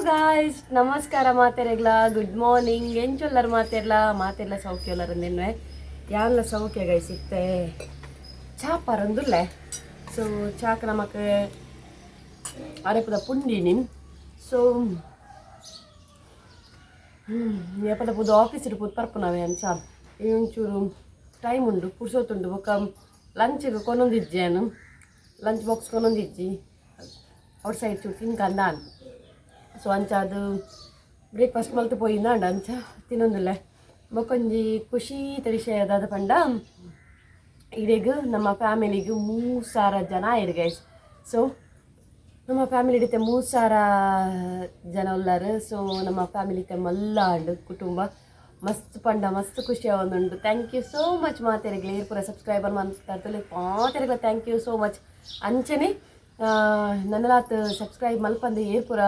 Guys ನಮಸ್ಕಾರ ಮಾತೆರೆಗ್ಲ good morning ಎಂಚೊಲ್ಲರು ಮಾತೆರ್ಲ ಸೌಖ್ಯಲ್ಲರು ನಿನ್ನೆ ಯಾನ್ಲ ಸೌಖ್ಯ ಗೈಸ್ ಇತ್ತೆ ಚಾಪರಂದುಲ್ಲೆ ಸೊ ಚಾಕ್ ನಮಕ್ ಅರೆಪದ ಪುಂಡಿನಿ ಸೊ ಎಪದ ಪುದು ಆಫೀಸ್ ಪುದು ಪರ್ಪುನವೆ ಅನ್ಸ ಒಂಚೂರು ಟೈಮ್ ಉಂಡು ಪುರ್ಸೋತುಂಡು ಬೊಕ ಲಂಚ್ಗೆ ಕೊನೊಂದಿಜ್ಜೇನು ಲಂಚ್ ಬಾಕ್ಸ್ ಕೊನೊಂದಿಜ್ಜಿ ಔಟ್ ಸೈಡ್ ಚೂರು ತಿನ್ಕಂದಾನ್ ಸೊ ಅಂಚ ಅದು ಬ್ರೇಕ್ಫಾಸ್ಟ್ ಮಲ್ತು ಪೋయింದ ಅಂಚ ತಿನ್ನೊಂದಿಲ್ಲ ಬೊಕೊಂಜಿ ಖುಷಿ ವಿಷಯದಾದ ಪಂಡ ಇಡೀಗ ನಮ್ಮ ಫ್ಯಾಮಿಲಿಗೆ 3,000 ಜನ ಆಯ್ರು ಗೈಸ್ ಸೊ ನಮ್ಮ ಫ್ಯಾಮಿಲಿ ಹಿಡಿತೆ 3,000 ಜನ ಉಳ್ಳಾರು ಸೊ ನಮ್ಮ ಫ್ಯಾಮಿಲಿಗೆ ಮಲ್ಲಾಂಡು ಕುಟುಂಬ ಮಸ್ತ್ ಪಂಡ ಮಸ್ತ್ ಖುಷಿ ಒಂದುಂಡು ಥ್ಯಾಂಕ್ ಯು ಸೋ ಮಚ್ ಮಾತೆರೆಗ್ಲೆ ಏರ್ಪುರ ಸಬ್ಸ್ಕ್ರೈಬರ್ ಮಾತಾಡ್ತಲೇ ಮಾತೆರೆಗ್ಲ ಥ್ಯಾಂಕ್ ಯು ಸೋ ಮಚ್ ಅಂಚನೆ ನನ್ನಲಾತ್ ಸಬ್ಸ್ಕ್ರೈಬ್ ಮಲ್ಪಂದು ಏರ್ಪುರ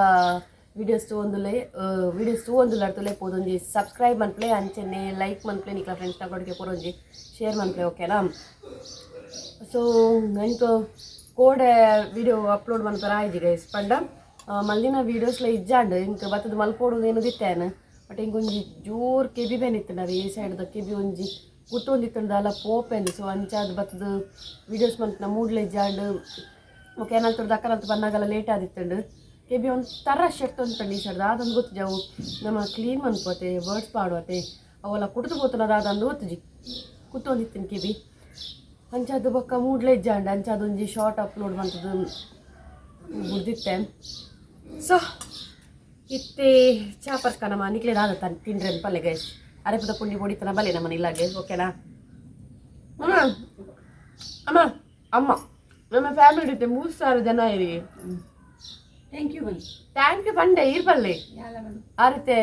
ವೀಡಿಯೋಸ್ ತೂವೊಂದುಲ್ಲ ಅಡ್ತಲೇ ಪೋದೊಂಜಿ ಸಬ್ಸ್ಕ್ರೈಬ್ ಮನ್ಪ್ಲೆ ಅಂಚೆನೆ ಲೈಕ್ ಮನ್ಪ್ಲೆ ನಿಕ್ಲ ಫ್ರೆಂಡ್ಸ್ನ ಕೊಡ್ಗೆ ಪೂರೊಂಜಿ ಶೇರ್ ಮನ್ಪ್ಲೆ ಓಕೆನಾ ಸೊ ನನಗೆ ಕೋಡೆ ವಿಡಿಯೋ ಅಪ್ಲೋಡ್ ಮನ್ಪರ ಆಯ್ತು ಗೈಸ್ ಪಂಡ ಮಲ್ಲಿನ ವೀಡಿಯೋಸ್ಲ ಇಜ್ಜಾಂಡು ಇಂಕ ಬತ್ತದ ಮಲ್ಪೋಡು ಏನು ದಿತ್ತೇನು ಬಟ್ ಹಿಂಗೊಂಜಿ ಜೋರು ಕೆಬಿ ಬೇನಿತ್ತು ನಾವು ಈ ಸೈಡ್ದ ಕೆಬಿ ಒಂಜಿ ಗುಟ್ಟೊಂದಿತ್ತಂದು ಅಲ್ಲ ಪೋಪೆಂದು ಸೊ ಅಂಚಾದ ಬತ್ತದ ವೀಡಿಯೋಸ್ ಮನ್ಪನ ಮೂಡ್ಲ ಇಜ್ಜಾಂಡು ಓಕೆ ಏನಾಗ್ತದೆ ಅಕ್ಕನಂತ ಬಂದಾಗೆಲ್ಲ ಲೇಟ್ ಆದಿತ್ತಂಡು ಕೆಬಿ ಒಂದು ಥರ ಶೆಟ್ ಅಂತಂಡು ಈ ಸೈಡ್ದು ಅದೊಂದು ಗೊತ್ತು ಜಾವು ನಮ್ಮ ಕ್ಲೀನ್ ಮನ್ಪೋತೆ ವರ್ಡ್ಸ್ ಪಾಡುವತೆ ಅವೆಲ್ಲ ಕುಡ್ದು ಹೋತನದ ಅದೊಂದು ಗೊತ್ತುಜಿ ಕುತ್ತೊಂದಿತ್ತಿನ ಕೆಬಿ ಅಂಚಾದ ಬೊಕ್ಕ ಮೂಡ್ಲ ಇಜ್ಜಾಂಡು ಅಂಚಾದೊಂಜಿ ಶಾರ್ಟ್ ಅಪ್ಲೋಡ್ ಮಾಡ್ತದ್ದು ಬುಡ್ದಿತ್ತೆ ಸೊ ಇತ್ತೆ ಚಾಪರ್ಕ ನಮ್ಮ ನಿಕ್ಲೇದಾದ ತಾನು ತಿಂಡ್ರೆ ಪಲ್ಲೆ ಗೈಸ್ ಅರೆಪದ ಪುಂಡಿ ಹೊಡಿತನ ಬಲೆ ನಮ್ಮ ಇಲ್ಲಾಗೆ ಓಕೆನಾ ಅಮ್ಮ ಅಮ್ಮ ನಮ್ಮ ಫ್ಯಾಮಿಲಿ ಹಿಡಿತೆ 3,000 ಜನ ಇರಿ ಥ್ಯಾಂಕ್ ಯು ಪಂಡೆ ಇರ್ಬಲ್ಲೆ ಆ ರೀತಿ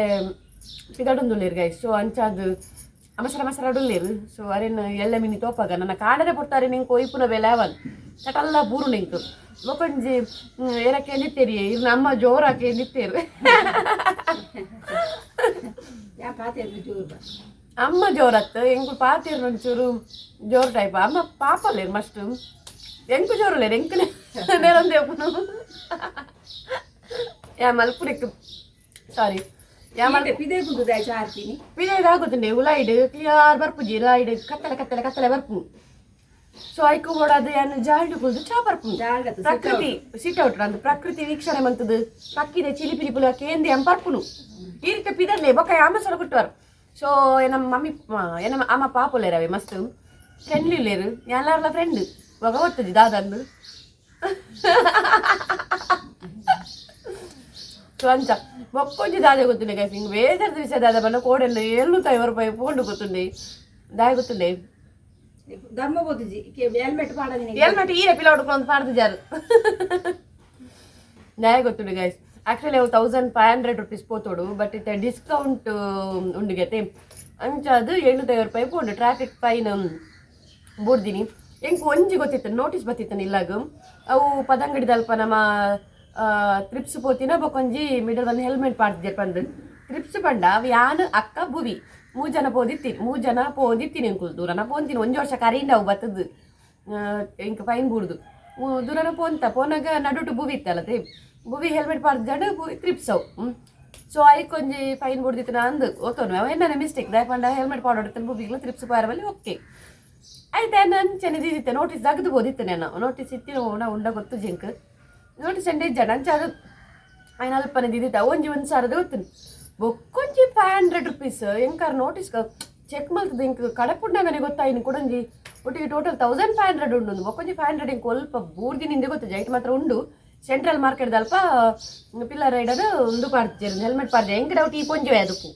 ಪಿಗಡೊಂದುಲ್ಲೇರು ಗೈಸ್ ಸೊ ಅಂಚಾದು ಮಸರ ಅಡುಲ್ಲೇರು ಸೊ ಅರೇನು ಎಲ್ಲ ಮಿನಿ ತೋಪಾಗ ನನ್ನ ಕಾಡದೆ ಪುಟ್ಟಾರೆ ನಿಂಗೆ ಕೊಯ್ಪುನ ಬೆಲೆ ಅವನ್ ಚಟಲ್ಲ ಬೂರು ನಿಂಕು ಒಪ್ಪಂಜಿ ಏರಕ್ಕೆ ನಿತ್ತೇರಿ ಇವ್ನ ಅಮ್ಮ ಜೋರಾಕೆ ನಿತ್ತೇರು ಅಮ್ಮ ಜೋರತ್ತು ಎಂಕು ಪಾತಿರ್ ಒಂಚೂರು ಜೋರು ಟೈಪ್ ಅಮ್ಮ ಪಾಪಲ್ಲೇರು ಮಸ್ತ್ ಎಂಕು ಜೋರಲ್ಲೇರು ಎಂಕನೇ ನೇರೊಂದೇ ಯಾ ಮಲ್ಪುರಿಕ್ಕು ಸಾರಿ ಯಾ ಮಲ್ ಪಿದೇದಾಗುತ್ತಂಡೆ ಉಲಾಯ್ಡ್ ಕ್ಲಿಯರ್ ಬರ್ಪುಜಿ ಲಾಯ್ಡ್ ಕತ್ತಲೆ ಬರ್ಪು ಸೊ ಐಕು ಓಡಾದು ಏನು ಜಾಲ್ಡು ಕುಲ್ದು ಚಾ ಬರ್ಪು ಪ್ರಕೃತಿ ಸಿಟ್ ಔಟ್ ಅಂದು ಪ್ರಕೃತಿ ವೀಕ್ಷಣೆ ಮಂತದ್ದು ಪಕ್ಕಿದೆ ಚಿಲಿ ಪಿಲಿಪುಲ ಕೇಂದಿ ಎಂ ಬರ್ಪುನು ಈ ರೀತಿ ಪಿದರ್ಲೆ ಬೊಕ್ಕ ಅಮ್ಮ ಸಲ ಕುಟ್ಟವರು ಸೊ ನಮ್ಮ ಮಮ್ಮಿ ನಮ್ಮ ಅಮ್ಮ ಪಾಪುಲೇರವೆ ಮಸ್ತ್ ಫ್ರೆಂಡ್ಲಿ ಇಲ್ಲೇರು ಎಲ್ಲಾರ್ಲ ಫ್ರೆಂಡ್ ಇವಾಗ ಓದ್ತದಿ ದಾದಂದು ಸೊ ಅಂಚ ಒಕ್ಕೊಂಜಿ ದಾದೆ ಗೊತ್ತುಂಡೆ ಗೈಸ್ ಹಿಂಗೆ ಬೇಜಾರು ದಿವಸ ದಾದ ಬಣ್ಣ ಕೋಡೆಲ್ಲ 750 ರೂಪಾಯಿ ಪೋಂಡು ಗೊತ್ತುಂಡೆ ದಾಯ ಗೊತ್ತುಂಡೆ ಹೆಲ್ಮೆಟ್ ಈರೆ ಪಿಲ ಹೊಡ್ಕೊಂಡು ಪಾಡ್ದು ಜಾರು ದಾಯ ಗೊತ್ತುಂಡೆ ಗೈಸ್ ಆ್ಯಕ್ಚುಲಿ ಅವು 1,500 ರೂಪೀಸ್ ಪೋತೋಡು ಬಟ್ ಇತ್ತೆ ಡಿಸ್ಕೌಂಟ್ ಉಂಡುಗತೆ ಅಂಚ ಅದು 750 ರೂಪಾಯಿ ಪೋಂಡು ಟ್ರಾಫಿಕ್ ಫೈನ್ ಬೂರ್ದಿನಿ ಎಂಕು ಒಂಜಿ ಗೊತ್ತಿತ್ತು ನೋಟಿಸ್ ಬತ್ತಿತ್ತು ಇಲ್ಲಾಗ ಅವು ಪದಂಗಡಿ ದಲ್ಪ ನಮ್ಮ ತ್ರಿಪ್ಸ್ ಪೋತಿನ ಬೊಕೊಂಜಿ ಮಿಡಲ್ ಒಂದು ಹೆಲ್ಮೆಟ್ ಪಾಡ್ತಿದ್ದೆ ಪಂದು ತ್ರಿಪ್ಸ್ ಪಂಡ ಅವು ಯಾನು ಅಕ್ಕ ಬುವಿ 3 ಜನ ಪೋದಿತ್ತೀನಿ ಅಂಕುಲ್ ದೂರನ ಪೋಂತೀನಿ 1 ವರ್ಷ ಕರೀಂಡ ಅವು ಬತ್ತದು ಇಂಕ ಫೈನ್ ಬೂಡ್ದು ದೂರನ ಪೋನಾಗ ನಡುಟು ಬುವಿ ಇತ್ತಲ್ಲ ಬುವಿ ಹೆಲ್ಮೆಟ್ ಪಾಡ್ದು ಬುವಿ ತ್ರಿಪ್ಸ್ ಅವು ಸೊ ಐಕೊಂಜಿ ಫೈನ್ ಬೂಡ್ದಿತ್ತು ಅಂದು ಓದ್ತೋನು ಅವ ಏನಾರ ಮಿಸ್ಟೇಕ್ ದಯಪಂಡ ಹೆಲ್ಮೆಟ್ ಪಾಡೋಡ್ತಾನೆ ಬುವಿಗ್ಲ ತ್ರಿಪ್ಸ್ ಪಾರವಲ್ಲಿ ಓಕೆ ಆಯ್ತು ಅಂಚೆನೆ ದಿದಿತ್ತೆ ನೋಟಿಸ್ ತೆಗೆದು ಬೋದಿತ್ತೆ ನಾನು ನೋಟಿಸ್ ಇತ್ತಿನ ಉಂಡ ಗೊತ್ತು ಜಿಂಕ್ ನೋಟಿಸ್ ಎಂಡೆ ಜನ ಅಂಚ ಅದು ఆయన ಅಲ್ಪನೆ ದಿದಿತ್ತ ಒಂಜಿ 1,000 ಗೊತ್ತು ಬೊಕ್ಕೊಂಜಿ 500 ರೂಪೀಸ್ ಎಂಕಾರ ನೋಟಿಸ್ ಚೆಕ್ ಮಾಡ್ತದೆ ಇಂಕ ಕಡಪುಂಡಾಗನೆ ಗೊತ್ತಾಯಿನಿ ಕೊಡೊಂಜಿ ಒಟ್ಟಿಗೆ ಟೋಟಲ್ 1,500 ಉಂಡು ಬೊಕ್ಕೊಂಜಿ 500 ಇಂಕ ಅಲ್ಪ ಬೂರ್ದಿನಿಂದೆ ಗೊತ್ತು ಜೈಟ್ ಮಾತ್ರ ಉಂಡು ಸೆಂಟ್ರಲ್ ಮಾರ್ಕೆಟ್ ದಲ್ಪ ಪಿಲ್ಲರ್ ರೈಡರ್ ಉಂದು ಪಾಡ್ತಿರು ಹೆಲ್ಮೆಟ್ ಪಾಡ್ದೆ ಎಂಕ ಡೌಟ್ ಈ ಪೊಂಜೆ ಅದಪ್ಪು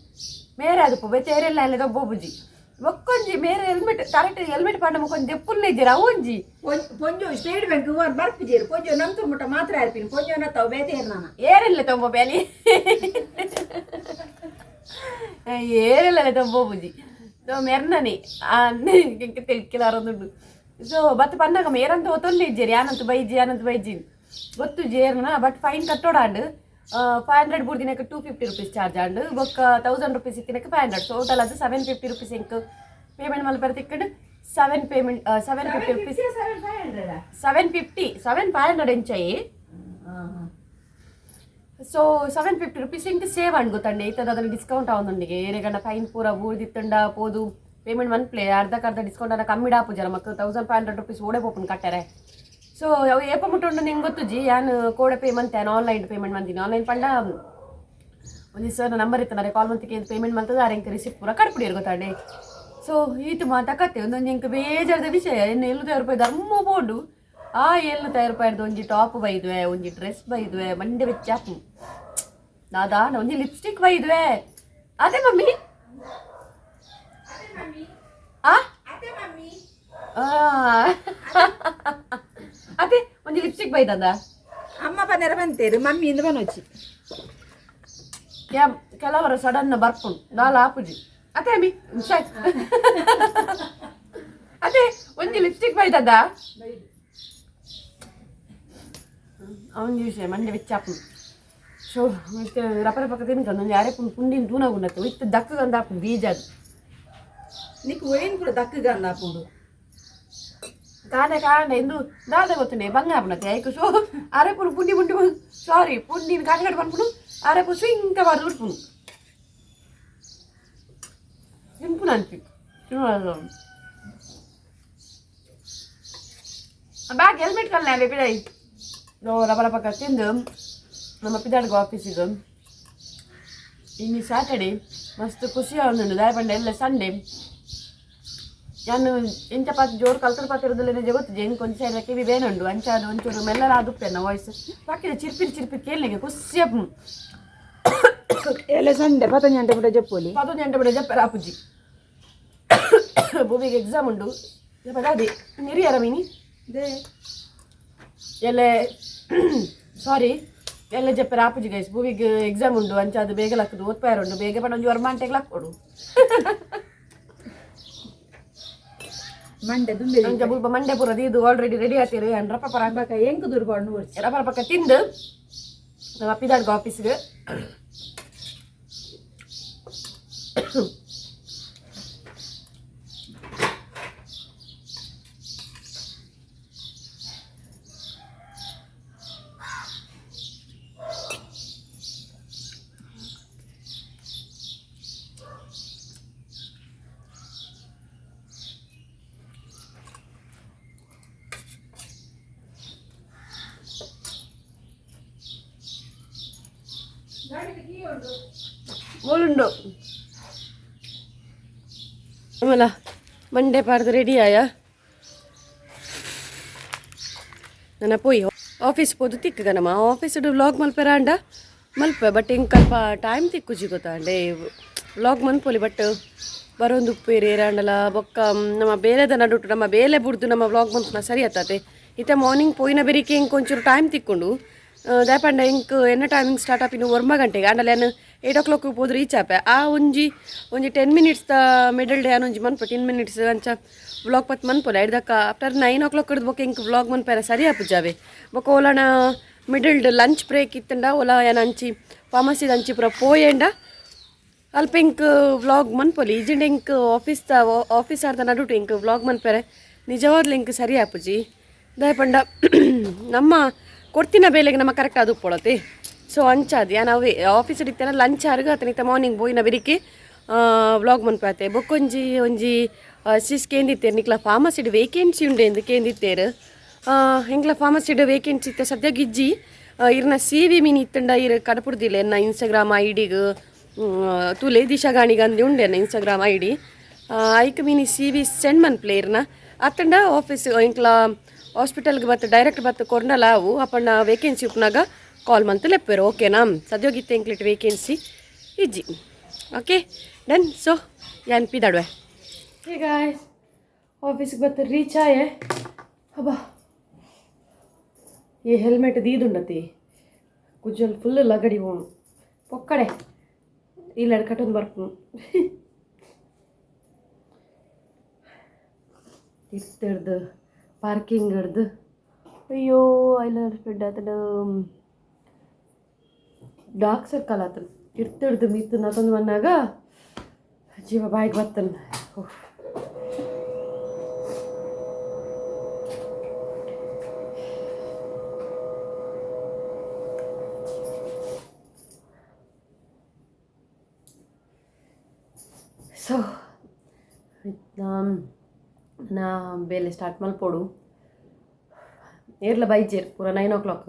ಮೇರೆ ಅದಪ್ಪು ಬೇತೆರೆಲ್ಲ ಎಲ್ಲ ದೊಬ್ಬೊಬ್ಬುಜಿ ಒಕ್ಕೊಂಜಿ ಮೇರೆ ಹೆಲ್ಮೆಟ್ ಕರೆಕ್ಟ್ ಹೆಲ್ಮೆಟ್ ಪಾಂಡ ಮುಕ್ಕೊಂಜಿ ದೆಪ್ಪುಲ್ಲೆ ಇದ್ದೀರ ಅವೊಂಜಿ ಪೊಂಜು ಸ್ಟೇಟ್ ಬ್ಯಾಂಕ್ ಬರ್ಪಿದ್ದೀರು ಪೊಂಜು ನಮ್ದು ಮುಟ್ಟ ಮಾತ್ರ ಇರ್ತೀನಿ ಪೊಂಜು ಅನ್ನತ್ತವ ಬೇತೆ ನಾನು ಏರಿಲ್ಲ ತೊಂಬ ಬೇಲಿ ಏರಿಲ್ಲ ತೊಂಬ ಬುಜಿ ಸೊ ಮೆರ್ನನೆ ತಿಳ್ಕಿಲಾರೊಂದುಂಡು ಸೊ ಬತ್ತು ಪಂದಾಗ ಮೇರಂತ ಒತ್ತೊಲ್ಲೆ ಇಜ್ಜೇರಿ ಯಾನಂತ ಬೈಜಿ ಗೊತ್ತು ಜೇರ್ನ ಬಟ್ ಫೈನ್ ಕಟ್ಟೋಡಾಂಡು 500 ಬೂರ್ದಿನಕ್ಕೆ 250 ರೂಪೀಸ್ ಚಾರ್ಜ್ ಆಂಡು ಬೊಕ್ಕ 1,000 ರೂಪೀಸ್ ಇತ್ತಿನಕ್ಕೆ 500 ಟೋಟಲ್ ಅದು 750 ರೂಪೀಸ್ ಇಂಕ್ ಪೇಮೆಂಟ್ ಮಲ್ಪರ ತಿಕ್ಕಂಡು 750 ರೂಪೀಸ್ 750 7,500 ಎಂಚಾಯಿ ಸೊ ₹750 ఇంక సేవ్ అని ಗೊತ್ತಂడి ಇತ್ತದ ಅದನ್ನ ಡಿಸ್ಕೌಂಟ್ ಆವೊಂದುಂಡಿಗೆ ಏರೆಗಂಡ ಫೈನ್ ಪೂರ ಬೂರ್ದಿತ್ತಂಡ ಪೋದು ಪೇಮೆಂಟ್ ಮನ್ಪ್ಲೆ ಅರ್ಧ ಡಿಸ್ಕೌಂಟ್ ಅನ್ನ ಕಮ್ಮಿ ಡಾಪು ಜರ ಮಕ್ಕ ₹1500 ಓಡೆ ಪೋಪುನ್ ಕಟ್ಟಾರೆ ಸೊ ಅವು ಏಪ ಮುಟ್ಟುಂಡು ನಿಂಗೆ ಗೊತ್ತುಜಿ ಯಾನು ಕೋಡೆ ಪೇ ಮಂತೇನು ಆನ್ಲೈನ್ ಪೇಮೆಂಟ್ ಮಂತೀನಿ ಆನ್ಲೈನ್ ಪಂಡ ಒಂದು ಸರ್ ನಂಬರ್ ಇತ್ತು ಕಾಲ್ ಮಂತಿಗೆ ಪೇಮೆಂಟ್ ಮಂತದ ಆರೆ ಇಂಕ ರಿಸಿಪ್ಟ್ ಪೂರ ಕಟ್ಬಿಡಿ ಗೊತ್ತಾಂಡೆ ಸೊ ಈತು ಮಾತಾಕತ್ತೆ ಒಂದೊಂದು ಇಂಕ ಬೇಜಾರದ ವಿಷಯ ಇನ್ನು ₹70,000 ಧರ್ಮ ಬೋರ್ಡು ಆ ₹70,000 ಒಂಜಿ ಟಾಪ್ ಬೈದ್ವೆ ಒಂಜಿ ಡ್ರೆಸ್ ಬೈದ್ವೆ ಮಂಡೆ ಬೆಚ್ಚಾಪು ದಾದಾನ ಒಂಜಿ ಲಿಪ್ಸ್ಟಿಕ್ ಬೈದ್ವೆ ಅದೇ ಮಮ್ಮಿ ಆ ಅದೇ ಒಂಜಿ ಲಿಪ್ಸ್ಟಿಕ್ ಬೈದದ ಅಮ್ಮ ಬನ್ನೆರ ಬಂತೇರು ಮಮ್ಮಿಯಿಂದ ಬನೋಚಿ ಯಾ ಕೆಲವರ ಸಡನ್ನ ಬರ್ಪುಂಡು ನಾಲ ಆಪುಜಿ ಅದೇ ಅಮ್ಮಿ ಅದೇ ಒಂಜಿ ಲಿಪ್ಸ್ಟಿಕ್ ಬೈದದ ಅವನ ವಿಷಯ ಮಂಡೆ ಬೆಚ್ಚಾಪು ಸೊ ಮತ್ತೆ ರಪರ ಪಕ್ಕ ತಿನ್ಕೊಂಡು ಒಂದು ಯಾರೇ ಪುಂಡಿನ ತೂನಾಗುಂಡತ್ತು ಇತ್ತು ದಕ್ಕಗಂದ ಆಪು ಬೀಜ ಅದು నీకు ఓయిన్ కూడా దక్కగా అప్పుడు ಕಾರಣ ಎಂದು ದಾದ ಗೊತ್ತನೆ ಬಂಗ ಆಪನತ್ತೆ ಐಕು ಸೊ ಅರೆಪುರು ಪುಂಡಿ ಸಾರಿ ಪುಂಡಿನ ಕಾಟಗಾಡು ಪನ್ಪುಡು ಅರೆಪು ಸ್ವಿಂಕ ಬಾರ್ದು ಉಡ್ಪುನು ಸಿಂಪುಲ್ ಅನ್ಪಿ ಬ್ಯಾಗ್ ಹೆಲ್ಮೆಟ್ ಕಲ್ಲ ಬಿಡೈ ರಬರ ಪಕ್ಕ ತಿಂದು ನಮ್ಮ ಪಿದಾಡ್ಗ ಆಫೀಸಿಗೆ ಇನ್ನು ಸ್ಯಾಟರ್ಡೇ ಮಸ್ತ್ ಖುಷಿ ಆಗುಂಡು ದಾಯಪಂಡ ಎಲ್ಲ ಸಂಡೇ ನಾನು ಎಂಚ ಪಾತಿ ಜೋರು ಕಲ್ತದ ಪಾತಿರೋದಿಲ್ಲ ನಿಜ ಗೊತ್ತಿದೆ ಹೆಂಗೆ ಕೊಂಚ ಎಲ್ಲ ಕಿವಿ ಬೇನುಂಡು ಅಂಚಾದ ಒಂಚೂರು ಮೆಲ್ಲರ ಆದುಪ್ಪೆನ್ನ ವಾಯ್ಸ್ ಪಾಕಿದ ಚಿರ್ಪಿರಿ ಕೇಳಿಗೆ ಖುಷಿ ಎಲ್ಲ ಸಂಡೆ 15 ಗಂಟೆ ಬಿಡ ಜಪ್ಪೋಲಿ 15 ಗಂಟೆ ಬಿಡ ಜಪ್ಪ ರಾಪುಜಿ ಭೂಮಿಗೆ ಎಕ್ಸಾಮ್ ಉಂಡು ಅದೇ ನಿರಿಯರ ಮೀನಿ ಎಲ್ಲ ಸಾರಿ ಎಲ್ಲ ಜಪ್ಪ ರಾಪುಜಿ ಗೈಸ್ ಭೂಮಿಗೆ ಎಕ್ಸಾಮ್ ಉಂಡು ಅಂಚಾದ ಬೇಗ ಲಕ್ಕದು ಓದ್ಪಾರುಂಡು ಬೇಗ ಪಡ ಒಂದು ವರ್ಮಾಂಟೆಗೆ ಲಕ್ಕೊಡು ಮಂಡೆ ದುಂಬೆ ಸ್ವಲ್ಪ ಮಂಡೆ ಪೂರ ಇದು ಆಲ್ರೆಡಿ ರೆಡಿ ಆಗ್ತೀರಿ ರಪ್ಪ ಪರ ಹಾಕ್ಬೇಕ ಹೆಂಗೆ ದುರ್ಬಾಡು ರಪ್ಪ ಪಕ್ಕ ತಿಂದು ನಮ್ಮ ಅಪ್ಪಿದಾಡ್ಗ ಆಫೀಸ್ಗೆ ಬೋಲುಂಡು ಆಮೇಲೆ ಮಂಡೆ ಪಾರ್ದು ರೆಡಿ ಆಯ ನನ್ನ ಪೋಯಿ ಆಫೀಸ್ ಪೋದು ತಿಕ್ಕಗ ನಮ್ಮ ಆಫೀಸ್ ವ್ಲಾಗ್ ಮಲ್ಪೆರಾಂಡ ಮಲ್ಪೆ ಬಟ್ ಹಿಂಗೆ ಸ್ವಲ್ಪ ಟೈಮ್ ತಿಕ್ಕುಜಿ ಗೊತ್ತಾಂಡೆ ವ್ಲಾಗ್ ಮನ್ಪೋಲಿ ಬಟ್ ಬರೋಂದು ಉಪ್ಪೇರಿ ರಾಂಡಲ ಬೊಕ್ಕ ನಮ್ಮ ಬೇಲೆದ ನಡುಟು ನಮ್ಮ ಬೇಲೆ ಬುಡ್ದು ನಮ್ಮ ವ್ಲಾಗ್ ಮನ್ಪುನ ಸರಿ ಆತತೆ ಇತ್ತೆ ಮಾರ್ನಿಂಗ್ ಪೋಯಿನ ಬೆರಿಕೆ ಹಿಂಗೆ ಒಂಚೂರು ಟೈಮ್ ತಿಕ್ಕೊಂಡು ದಾಯಪಂಡ ಇಂಕ್ ಎನ್ನ ಟೈಮಿಂಗ್ ಸ್ಟಾರ್ಟ್ ಆಪಿನ 1 ಗಂಟೆಗೆ ಆಂಡಲ್ಲ ಏನು 8 o'clock ಹೋದ್ರೆ ರೀಚ್ ಆಪೆ ಆ ಒಂಜಿ 10 minutes ಮಿಡಲ್ ಡೇ ಒಂಜಿ ಮನ್ಪ 10 minutes ಅಂಚ ವ್ಲಾಗ್ ಪತ್ ಮನ್ಪೋಲ ಹಿಡ್ದಕ್ಕ ಆಫ್ಟರ್ 9 o'clock ಹಿಡ್ದು ಬೊಕ್ಕ ಇಂಕ್ ವ್ಲಾಗ್ ಮನ್ಪೇರ ಸರಿ ಆಪುಜಾವೆ ಬೊಕ್ಕ ಓಲನ ಮಿಡಲ್ ಡೇ ಲಂಚ್ ಬ್ರೇಕ್ ಇತ್ತಂಡ ಓಲ ಏನ ಅಂಚಿ ಫಾರ್ಮಸಿದ ಅಂಚಿ ಪೂರ ಪೋಯಂಡ ಅಲ್ಪ ಇಂಕ್ ವ್ಲಾಗ್ ಮನ್ಪೋಲಿ ಈಜಿಂಡ ಇಂಕ್ ಆಫೀಸ್ ಆರ್ದ ನಡುಟು ಇಂಕ್ ವ್ಲಾಗ್ ಮನ್ಪೇರೆ ನಿಜವಾದ್ಲು ಇಂಕ್ ಸರಿ ಆಪುಜಿ ದಾಯಪಂಡ ನಮ್ಮ ಕೊಡ್ತಿನ ಬೇಲೆಗೆ ನಮ್ಮ ಕರೆಕ್ಟ್ ಅದು ಉಪ್ಪೊಳತಿ ಸೊ ಅಂಚಾದು ನಾವು ಆಫೀಸ್ ಇಡ್ತೇನೆ ಲಂಚ್ ಆರ್ಗ ಅತನಿತ ಮಾರ್ನಿಂಗ್ ಬೋಯಿನ ಬೆರಿಕೆ ವ್ಲಾಗ್ ಮನ್ಪಾತೆ ಬೊಕ್ಕೊಂಜಿ ಒಂಜಿ ಸಿಸ್ ಕೇಂದಿತ್ತೇರು ನಿಕ್ಲ ಫಾರ್ಮಸಿಡ್ ವೇಕೆನ್ಸಿ ಉಂಡೆ ಎಂದು ಕೇಂದಿತ್ತೇರು ಹೆಂಗ್ಲ ಫಾರ್ಮಸಿಡ್ ವೇಕೆನ್ಸಿ ಇತ್ತೆ ಸದ್ಯ ಗಿಜ್ಜಿ ಇರ್ನ CV ಮೀನು ಇತ್ತಂಡ ಇರು ಕಡಪುಡ್ದಿಲ್ಲ ಎನ್ನ ಇನ್ಸ್ಟಾಗ್ರಾಮ್ ಐಡಿಗೆ ತುಲೆ ದಿಶಾ ಗಾಣಿಗ ಅಂದು ಉಂಡೆ ಎನ್ನ ಇನ್ಸ್ಟಾಗ್ರಾಮ್ ID ಐಕ್ ಮೀನಿ CV ಸೆಂಡ್ ಮನ್ಪ್ಲೆ ಇರ್ನ ಅತ್ತಂಡ ಆಫೀಸ್ ಇಂಕ್ಲ ಹಾಸ್ಪಿಟಲ್ಗೆ ಬತ್ತು ಡೈರೆಕ್ಟ್ ಬತ್ತು ಕೊರ್ನಲ್ಲ ಅವು ಅಪ್ಪಣ್ಣ ವೇಕೆನ್ಸಿ ಉಪ್ನಾಗ ಕಾಲ್ ಮಂತ್ ಲೆಪ್ಪೇರು ಓಕೆನಾ ಸದ್ಯೋಗಿತ್ತೆ ಇಂಕ್ಲಿಟ್ ವೇಕೆನ್ಸಿ ಇಜ್ಜಿ ಓಕೆ ಡನ್ ಸೊ ಯಾನ್ ಪಿದಾಡ್ವೆ ಈಗ ಆಫೀಸ್ಗೆ ಬತ್ತು ರೀಚ್ ಆಯೆ ಹಬ್ಬ ಈ ಹೆಲ್ಮೆಟ್ ದೀದುಂಡತಿ ಕುಜ್ಜಲ್ ಫುಲ್ ಲಗಡಿ ಹೋಣು ಪೊಕ್ಕಡೆ ಇಲ್ಲ ಕಟ್ಟೊಂದು ಬರ್ಪು ಇರ್ತಿರ್ದು ಪಾರ್ಕಿಂಗ್ ಹಿಡ್ದು ಅಯ್ಯೋ ಇಲ್ಲ ಸ್ಪೆಡ್ ಆತಡ ಡಾರ್ಕ್ ಸರ್ಕಲ್ ಆತನ ಇರ್ತಿಡ್ದು ಮಿತ್ತು ನತಂದು ಬಂದಾಗ ಜೀವ ಬಾಯಿಗೆ ಬರ್ತನ ಸೊ ನಾ ಬೇಲೆ ಸ್ಟಾರ್ಟ್ ಮಲ್ಪೋಡು ಏರ್ಲ ಬೈಜೇರ್ ಪೂರ 9 o'clock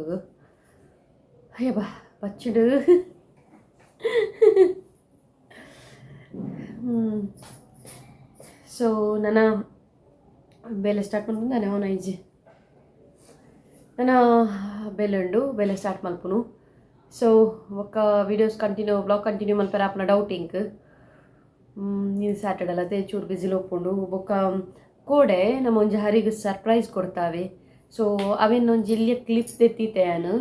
ಅಯ್ಯ ಬಾ ಬಚ್ಚಿಡು ಸೊ ನನ್ನ ಬೇಲೆ ಸ್ಟಾರ್ಟ್ ಮಾಡ್ಕೊಂಡು ನಾನೇ ಅವನ ಐಜಿ ನಾನು ಬೇಲೆ ಸ್ಟಾರ್ಟ್ ಮಲ್ಪುನು ಸೊ ಒಕ್ಕ ವೀಡಿಯೋಸ್ ಕಂಟಿನ್ಯೂ ಬ್ಲಾಗ್ ಕಂಟಿನ್ಯೂ ಮಲ್ಪರ ಆಪನ ಡೌಟಿಂಗ್ ನೀನು ಸ್ಯಾಟರ್ಡೆ ಅಲ್ಲ ಚೂರು ಬಿಸಿಲು ಹೋಗ್ಕೊಂಡು ಬೊಕ್ಕ ಕೋಡೆ ನಮ್ಮ ಒಂಜಿ ಹರಿಗೆ ಸರ್ಪ್ರೈಸ್ ಕೊಡ್ತಾವೆ ಸೊ ಅವೇನೊಂದು ಇಲ್ಲಿಯ ಕ್ಲಿಪ್ ತೆತ್ತಿತೆ ನಾನು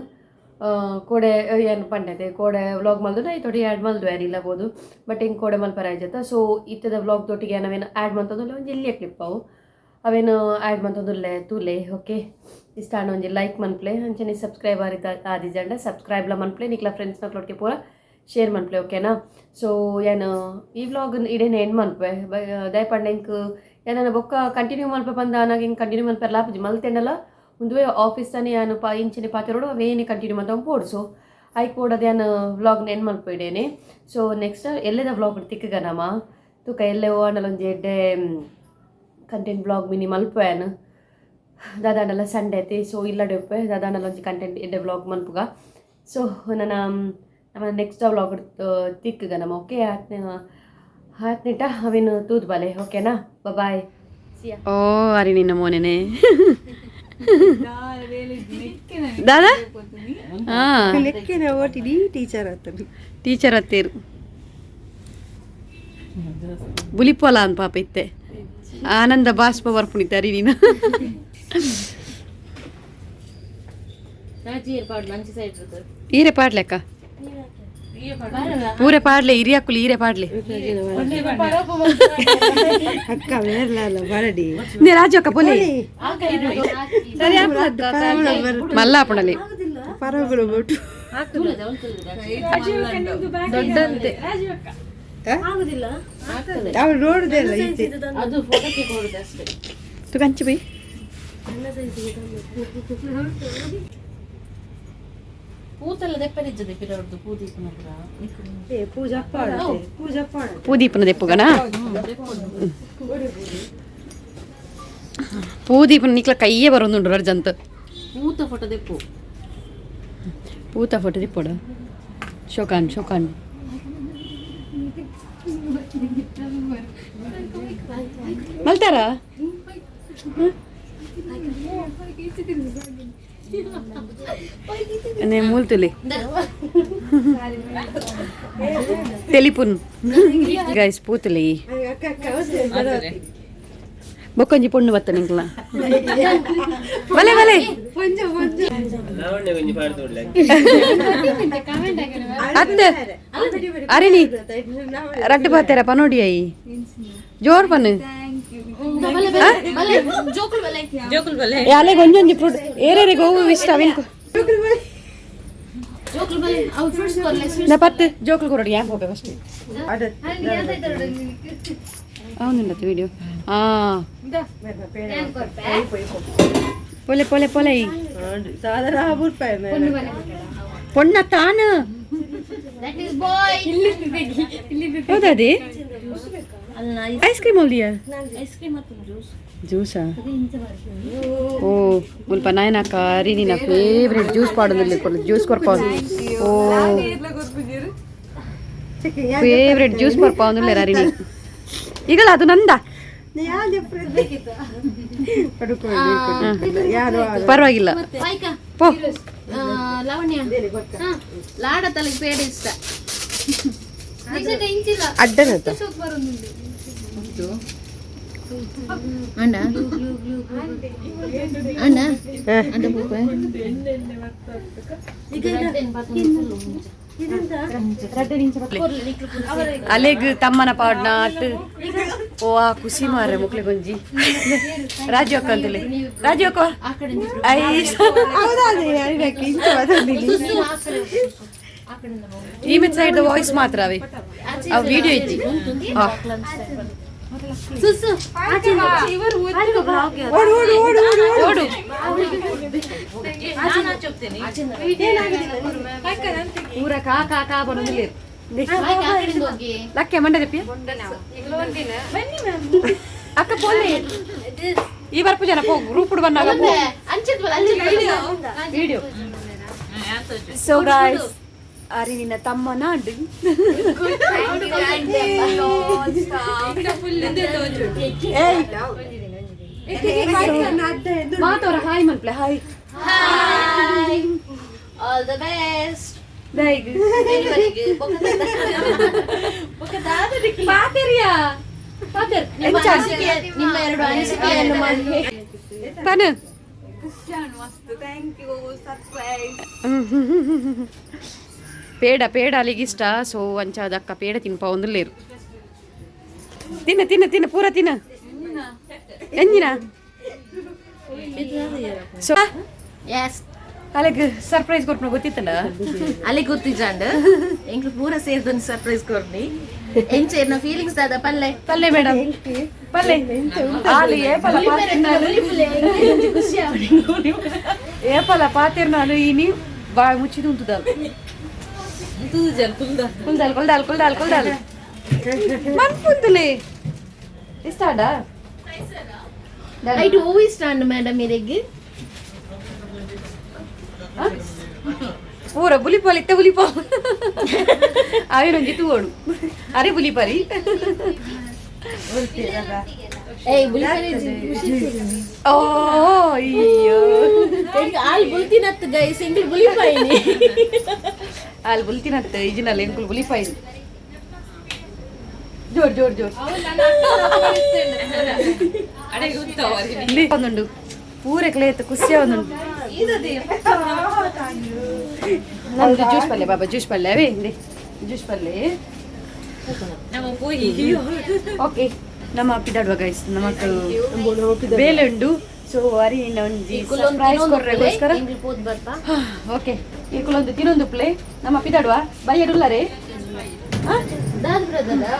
ಕೋಡೆ ಏನು ಪಂಡತೆ ಕೋಡೆ ವ್ಲಾಗ್ ಮಲ್ದು ನೈ ತೊಡಿ ಆ್ಯಡ್ ಮಲ್ದು ಏನಿಲ್ಲಬೋದು ಬಟ್ ಹಿಂಗೆ ಕೋಡೆ ಮಲ್ಪರ ಆಯ್ತ ಸೊ ಇತ್ತದ ವ್ಲಾಗ್ ತೊಟ್ಟಿಗೆ ನಾವೇನು ಆ್ಯಡ್ ಮಾಡ್ತಂದ್ರೆ ಒಂದು ಇಲ್ಲಿಯ ಕ್ಲಿಪ್ ಅವು ಅವೇನು ಆ್ಯಡ್ ಮಾಡ್ತಂದುಲ್ಲೆ ತೂಲೆ ಓಕೆ ಇಷ್ಟ ಒಂಜಿ ಲೈಕ್ ಮನ್ಪ್ಲೆ ಅಂಚನೆ ಸಬ್ಸ್ಕ್ರೈಬ್ ಆದಿಜಂಡ ಸಬ್ಸ್ಕ್ರೈಬ್ಲ ಮನ್ಪ್ಲೆ ನಿಕ್ಲ ಫ್ರೆಂಡ್ಸ್ನ ಕ್ಲೋಟ್ಗೆ ಪೂರ ಶೇರ್ ಮನ್ಪ್ಲೆ ಓಕೆನಾ ಸೊ ಏನು ಈ ವ್ಲಾಗ್ ಇಡೇನು ಎಂಡ್ ಮನ್ಪೆ ದಯಪಂಡ ಹಿಂಗೆ ಏನಾನ ಬೊಕ್ಕ ಕಂಟಿನ್ಯೂ ಮಲ್ಪ ಬಂದ ನನಗೆ ಹಿಂಗೆ ಕಂಟಿನ್ಯೂ ಮಲ್ಪರ ಲಾಪಜಿ ಮಲ್ತೆಂಡಲ್ಲ ಒಂದು ಆಫೀಸ್ ತಾನೇ ಏನು ಇಂಚಿನ ಪಾತಿರೋಡು ಅವೇನೇ ಕಂಟಿನ್ಯೂ ಮಾಡ್ತಾ ಪೋಡ್ಸು ಆಯ್ಕೆ ಕೊಡೋದು ಏನು ವ್ಲಾಗ್ನ ಎಂಡ್ ಮಲ್ಪಿಡೇನೆ ಸೊ ನೆಕ್ಸ್ಟ್ ಎಲ್ಲದ ವ್ಲಾಗ್ ತಿಕ್ಕಗನಮ್ಮ ತೂಕ ಎಲ್ಲೇ ಓಣಲ್ಲೊಂದು ಎಡ್ಡೆ ಕಂಟೆಂಟ್ ಬ್ಲಾಗ್ ಮಿನಿ ಮಲ್ಪೇನು ದಾದಾಂಡಲ್ಲ ಸಂಡೆ ಐತಿ ಸೊ ಇಲ್ಲ ಡೆಪ್ಪೆ ದಾದಾಂಡಲ್ಲ ಒಂಜಿ ಕಂಟೆಂಟ್ ಎಡ್ಡೆ ಬ್ಲಾಗ್ ಮಲ್ಪುಗ ಸೊ ನಮ್ಮ ನೆಕ್ಸ್ಟ್ ವ್ಲಾಗ್ ತಿಕ್ಕಗ ನಮ್ಮ ಓಕೆ ಹತ್ನಿಟ ಅವೇನು ತೂದ್ ಬಲೆ ಓಕೆನಾ ಬಾಯ್ ಓ ಅರಿ ನಿನ್ನ ಮೋನೆನೆ ದಾದಾ ಹಾಂ ಓಟಿಡಿ ಟೀಚರ್ ಹತ್ತೀರು ಬುಲಿಪೋಲ ಅಂತ ಪಾಪ ಇತ್ತೆ ಆನಂದ ಬಾಷ್ಪ ಬರ್ಪುಣಿತಾರೆ ನೀನು ಈರೆ ಪಾಡ್ಲೆಕ್ಕ ಪೂರೆ ಪಾಡ್ಲೆ ಹಿರಿಯಕ್ಕುಲಿ ಈರೆ ಪಾಡ್ಲೆ ಅಕ್ಕ ಬೇರ್ಲಲ್ಲ ಬರಡಿ ನೇ ರಾಜು ಅಕ್ಕ ಪೊಲಿ ಮಲ್ಲಾಪುಣಲಿ ಪರಗಳು ಬಿಟ್ಟು ದೊಡ್ಡಂತೆ ಅವ್ರು ನೋಡುದಿಲ್ಲ ತು ಕಂಚು ಬೈ ಪೂದೀಪನ ದೆಪ್ಪುಗಣ ಪೂದೀಪನ ನಿಕ್ಲ ಕೈಯೇ ಬರೋದು ಅರ್ಜಂತ್ ಪೂತ ಫೋಟೋ ದೆಪ್ಪೋಡ ಶೋಕಾನ್ ಮಲ್ತಾರ ಮೂಲ್ತುಲಿ ಟೆಲಿಫೋನ್ ಗೈಸ್ ಪೂತುಲಿ ಬೊಕ್ಕೊಂಜಿ ಪೊಣ್ಣು ಬತ್ತ ನಿಂಕ್ಲ ಬಲೆ ಅತ್ತ ಅರೆನಿ ರಡ್ಡು ಬಾತೇರ ಪನೋಡಿ ಆಯಿ ಜೋರ್ ಪನ್ನು ಯಾಲೆ ಗೊಂಜೊಂಜಿ ಫ್ರೂಟ್ ಏರೇರೆ ಗೋವು ಇಷ್ಟ ಅವಿನ್ಕು ನಾ ಪತ್ತು ಜೋಕುಲು ಕೊರಡಿ ಯಾಕೆ ಹೋಗ್ಬೇಕು ಅಷ್ಟೇ అవునండి వీడియో పొలే పొలే పొలే పొన్న తాను ಹೌದದಿ ಐಸ್ ಕ್ರೀಮ್ ಅಲ್ದಿಯಾ ಜ್ಯೂಸಾ ಓ ಮುಲ್ಪ ನಾಯನಕ್ಕ ರೀನಿ ನಾ ಫೇವ್ರೆಟ್ ಜ್ಯೂಸ್ ಪಾಡೋದಿಲ್ಲ ಜ್ಯೂಸ್ ಕೊರ್ಪ ಓ ಫೇವ್ರೆಟ್ ಜ್ಯೂಸ್ ಕೊರ್ಪ ಅಂದಿಲ್ಲ ರೀನಿ ಈಗಲ್ಲ ಅದು ನಂದ ಪರವಾಗಿಲ್ಲ ಪೋ ಅಡ್ಡನತ್ತ ಅಣ್ಣ ಅಣ್ಣ ಅಲೆಗ್ ತಮ್ಮನ ಪಾಡ್ನ ಅಟ್ ಓ ಆ ಖುಷಿ ಮಾರ ಮುಕ್ಲೆ ಗೊಂಜಿ ರಾಜು ಅಕ್ಕ ಅಂತಲೇ ರಾಜು ಅಕ್ಕ ಈ ಮೆತ್ ಸೈಡ್ ವಾಯ್ಸ್ ಮಾತ್ರ ಅವೇ ಅವ್ ವಿಡಿಯೋ ಇದ್ದಿ ಓಡು ಪೂರ ಕಾ ಕಾ ಕಾ ಬರೋದಿಲ್ಲ ಲಕ್ಕೆ ಮಂಡದ ಪಿ ಅಕ್ಕ ಪೋಲೆ ಈ ಬರ್ಪು ಜನ ಪೋ ಗ್ರೂಪ್ ಬಂದಾಗ ವಿಡಿಯೋ ಸೊ ಗಾಯ್ಸ್ ಅರಿ ನಿನ್ನ ತಮ್ಮನ ಮಾತವರ ಹಾಯ್ ಮನ್ಪ್ಲೆ ಹಾಯ್ All the best. ಪಾತೆರಿಯಾ ನಿಮ್ಮ ಎರಡು ಅನಿಸಿಕೆಯನ್ನು ಮಾಡಿ ತಾನು ಪೇಡ ಅಲ್ಲಿಗೆ ಇಷ್ಟ ಸೊ ಅಂಚಾದಕ್ಕ ಪೇಡ ತಿನ್ಪ ಒಂದು ಲೇರು ತಿನ್ನ ಪೂರ ತಿನ್ನ ಎಂಜಿನ ಸೊ yes ಅಲ್ಲಿಗೆ ಸರ್ಪ್ರೈಸ್ ಕೊಟ್ಟು ಗೊತ್ತಿತ್ತಲ್ಲ ಅಲ್ಲಿ ಗೊತ್ತಿಜಾಂಡ್ ಎಂಕ್ ಪೂರ ಸೇರ್ದೊಂದು ಸರ್ಪ್ರೈಸ್ ಕೊರ್ನಿ ಎಂಚೇರ್ನ ಫೀಲಿಂಗ್ಸ್ ದಾದ ಪಲ್ಲೆ ಮೇಡಮ್ ಪಲ್ಲೆ ಆಲಿ ಏಪಲ ಪಾತಿರ್ನಾಲು ಈ ನೀವು ಬಾಯಿ ಮುಚ್ಚಿದು ಉಂಟುದಲ್ಲ ಕುಲ್ದಾಲ್ ಮನ್ಪುಂತುಲೆ ಇಷ್ಟಾಡ ಐಟ್ ಹೂ ಇಷ್ಟ ಮೇಡಮ್ ಇರೆಗ್ ಪೂರ ಬುಲಿಪಾಲ್ ಇತ್ತ ಬುಲಿಪಾಲ್ ಅವಿನೊಂಜಿ ತೂವಡು ಅರೆ ಬುಲಿಪಾರಿ ಓ ಅಯ್ಯೋ ಆಲ್ ಬುಲ್ತಿನತ್ ಗೈಸ್ ಎಂಕ್ಲು ಬುಲಿಪಾಯಿನಿ ಅಲ್ಲಿ ಬುಲ್ತಿನತ್ತ ಈಜಿನಲ್ಲಿ ಎಂಕುಲು ಬುಲಿಪಾಯಿ ಜೋರ್ ಒಂದುಂಡು ಪೂರ ಕ್ಲೇತ್ ಖುಷಿಯ ಒಂದುಂಡು ನಮ್ದು ಜ್ಯೂಸ್ ಪಲ್ಯ ಬಾಬಾ ಜ್ಯೂಸ್ ಪಲ್ಯ ಅವೇ ಜ್ಯೂಸ್ ಪಲ್ಯ ಓಕೆ ನಮ್ಮ ಪಿದಾಡುವ ಗೈಸ್ ನಮಕ್ ಬೇಲೆ ಉಂಡು ಸೊ ಅರಿ ಒಂಜಿ ಸರ್ಪ್ರೈಸ್ ಕೊರ್ರೆಗೋಸ್ಕರ ಓಕೆ ಇಕ್ಕುಲೊಂದು ತಿನ್ನೊಂದು ಪ್ಲೇ ನಮ್ಮ ಪಿದಾಡುವ ಬೈಯಡುಲ್ಲರೇ ದಾದ್ ಬ್ರದರ್